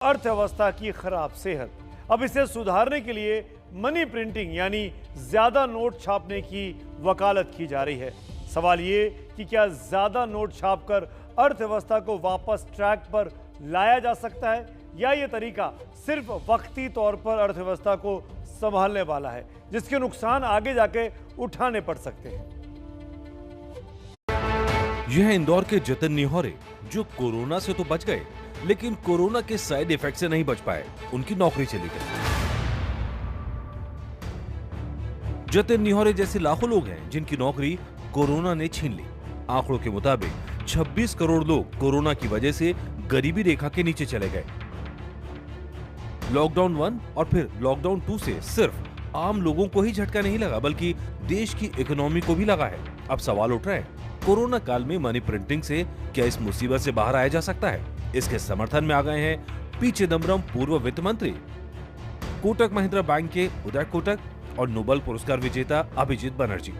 अर्थव्यवस्था की खराब सेहत। अब इसे सुधारने के लिए मनी प्रिंटिंग यानी ज्यादा नोट छापने की वकालत की जा रही है। सवाल ये कि क्या ज्यादा नोट छापकर अर्थव्यवस्था को वापस ट्रैक पर लाया जा सकता है या ये तरीका सिर्फ वक्ती तौर पर अर्थव्यवस्था को संभालने वाला है, जिसके नुकसान आगे जाके उठाने पड़ सकते हैं। यह इंदौर के जतिन निहोरे जो कोरोना से तो बच गए, लेकिन कोरोना के साइड इफेक्ट से नहीं बच पाए। उनकी नौकरी चली गई। जतिन निहोरे जैसे लाखों लोग हैं जिनकी नौकरी कोरोना ने छीन ली। आंकड़ों के मुताबिक 26 करोड़ लोग कोरोना की वजह से गरीबी रेखा के नीचे चले गए। लॉकडाउन 1 और फिर लॉकडाउन 2 से सिर्फ आम लोगों को ही झटका नहीं लगा, बल्कि देश की इकोनॉमी को भी लगा है। अब सवाल उठ रहा है, कोरोना काल में मनी प्रिंटिंग से क्या इस मुसीबत से बाहर आया जा सकता है? इसके समर्थन में आ गए हैं पी चिदम्बरम, पूर्व वित्त मंत्री, कोटक महिंद्रा बैंक के उदय कोटक और नोबेल पुरस्कार विजेता अभिजीत बनर्जी।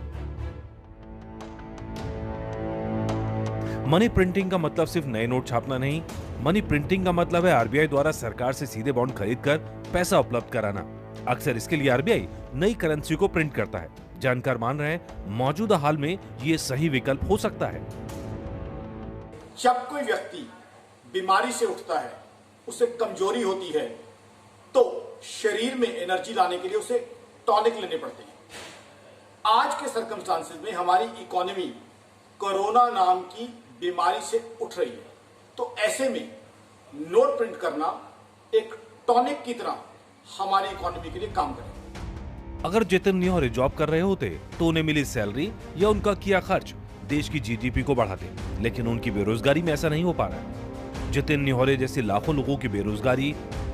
मनी प्रिंटिंग का मतलब सिर्फ नए नोट छापना नहीं। मनी प्रिंटिंग का मतलब है आरबीआई द्वारा सरकार से सीधे बॉन्ड खरीदकर पैसा उपलब्ध कराना। अक्सर इसके लिए आरबीआई नई करेंसी को प्रिंट करता है। जानकार मान रहे हैं मौजूदा हाल में ये सही विकल्प हो सकता है। जब कोई व्यक्ति बीमारी से उठता है, उसे कमजोरी होती है, तो शरीर में एनर्जी लाने के लिए उसे टॉनिक लेने पड़ते हैं। आज के सर्कमस्टांसेस में हमारी इकोनॉमी कोरोना नाम की बीमारी से उठ रही है, तो ऐसे में नोट प्रिंट करना एक टॉनिक की तरह हमारी इकोनॉमी के लिए काम करेगा। अगर जतिन निहोरे जॉब कर रहे होते तो उन्हें मिली सैलरी या उनका किया खर्च देश की जीडीपी को बढ़ाते, लेकिन उनकी बेरोजगारी में ऐसा नहीं हो पा रहा है। जतिन निहोरे जैसे लाखों लोगों की बेरोजगारी,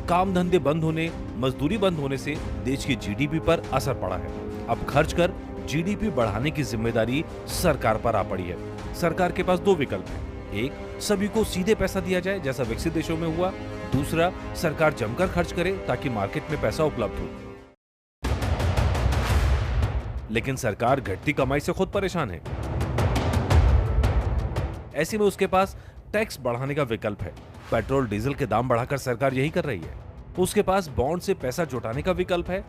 काम धंधे बंद होने, मजदूरी बंद होने से देश की जीडीपी पर असर पड़ा है। अब खर्च कर जीडीपी बढ़ाने की जिम्मेदारी सरकार पर आ पड़ी है। सरकार के पास दो विकल्प हैं। एक, सभी को सीधे पैसा दिया जाए जैसा विकसित देशों में हुआ। दूसरा, सरकार जमकर खर्च करे ताकि मार्केट में पैसा उपलब्ध हो। लेकिन सरकार घटती कमाई से खुद परेशान है। ऐसे में उसके पास टैक्स बढ़ाने का विकल्प है। पेट्रोल डीजल के दाम बढ़ाकर सरकार यही कर रही है। उसके पास बॉन्ड से पैसा जुटाने का विकल्प है।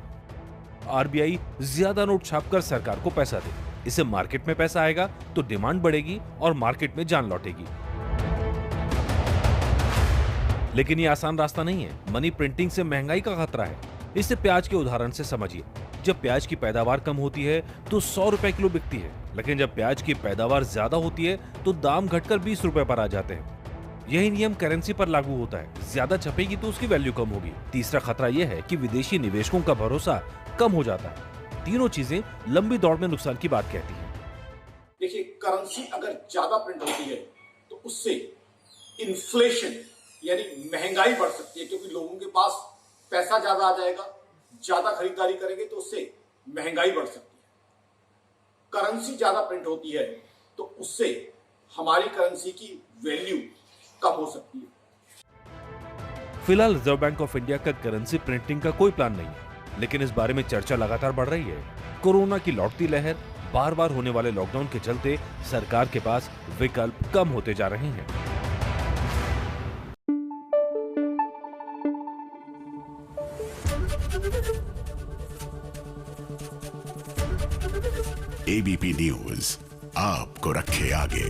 आरबीआई ज्यादा नोट छापकर सरकार को पैसा दे। इससे मार्केट में पैसा आएगा तो डिमांड बढ़ेगी और मार्केट में जान लौटेगी। लेकिन ये आसान रास्ता नहीं है। मनी प्रिंटिंग से महंगाई का खतरा है। इसे प्याज के उदाहरण से समझिए। जब प्याज की पैदावार कम होती है तो 100 रुपए किलो बिकती है, लेकिन जब प्याज की पैदावार ज्यादा होती है तो दाम घटकर 20 रुपए पर आ जाते हैं। यही नियम करेंसी पर लागू होता है। ज्यादा छपेगी तो उसकी वैल्यू कम होगी। तीसरा खतरा यह है कि विदेशी निवेशकों का भरोसा कम हो जाता है। तीनों चीजें लंबी दौड़ में नुकसान की बात कहती हैं। देखिए, करेंसी अगर ज्यादा प्रिंट होती है तो उससे इन्फ्लेशन यानी महंगाई बढ़ सकती है, क्योंकि लोगों के पास पैसा ज्यादा आ जाएगा, ज्यादा खरीदारी करेंगे तो उससे महंगाई बढ़ सकती है। करेंसी ज्यादा प्रिंट होती है तो उससे हमारी करेंसी की वैल्यू कम हो सकती है। फिलहाल रिजर्व बैंक ऑफ इंडिया का करेंसी प्रिंटिंग का कोई प्लान नहीं है, लेकिन इस बारे में चर्चा लगातार बढ़ रही है। कोरोना की लौटती लहर, बार बार होने वाले लॉकडाउन के चलते सरकार के पास विकल्प कम होते जा रहे हैं। एबीपी न्यूज आपको रखे आगे।